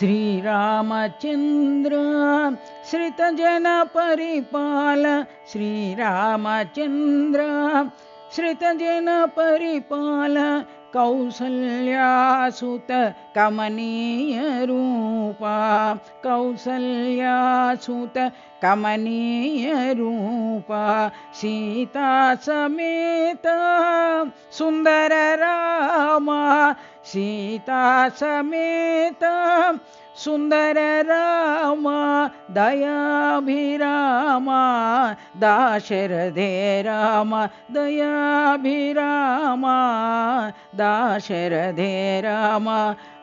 श्रीरामचन्द्र श्रितजन परिपाल श्रीरामचन्द्र श्रितजन परिपाल कौसल्यासुत कमनीय रूपा कौसल्यासुत कमनीय रूपा सीता समेत सुंदर रामा सीता समेत सुंदर रामा दयाभिरामा दाशरथे रामा दयाभिरामा दाशरथे रामा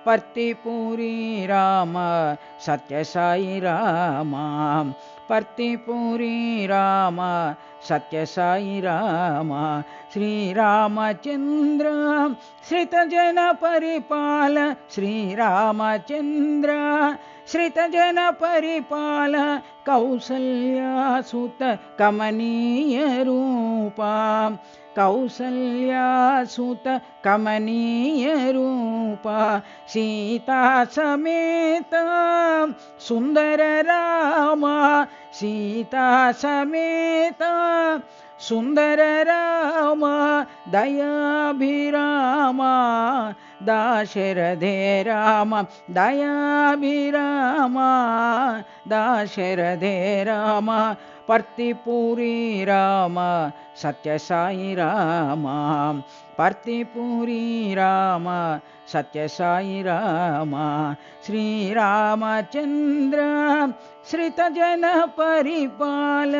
पर्तिपुरी रामा सत्यसाई रामा पर्तिपुरी रामा सत्यसाई रामा श्रीरामचन्द्र श्रितजन परिपाल श्रीरामचन्द्र श्रितजन परिपाल कौसल्यासुत कमनीय रूपा कौसल्यासुत कमनीय रूपा सीता समेत सुंदर रामा सीता समेत सुंदर रामा दयाभिरामा दाशरथे रामा दयाभिरामा दाशरथे रामा पर्तिपुरी रामा सत्यसाई रामा पर्तिपुरी रामा सत्यसाई रामा श्रीरामचन्द्र श्रितजन परिपाल।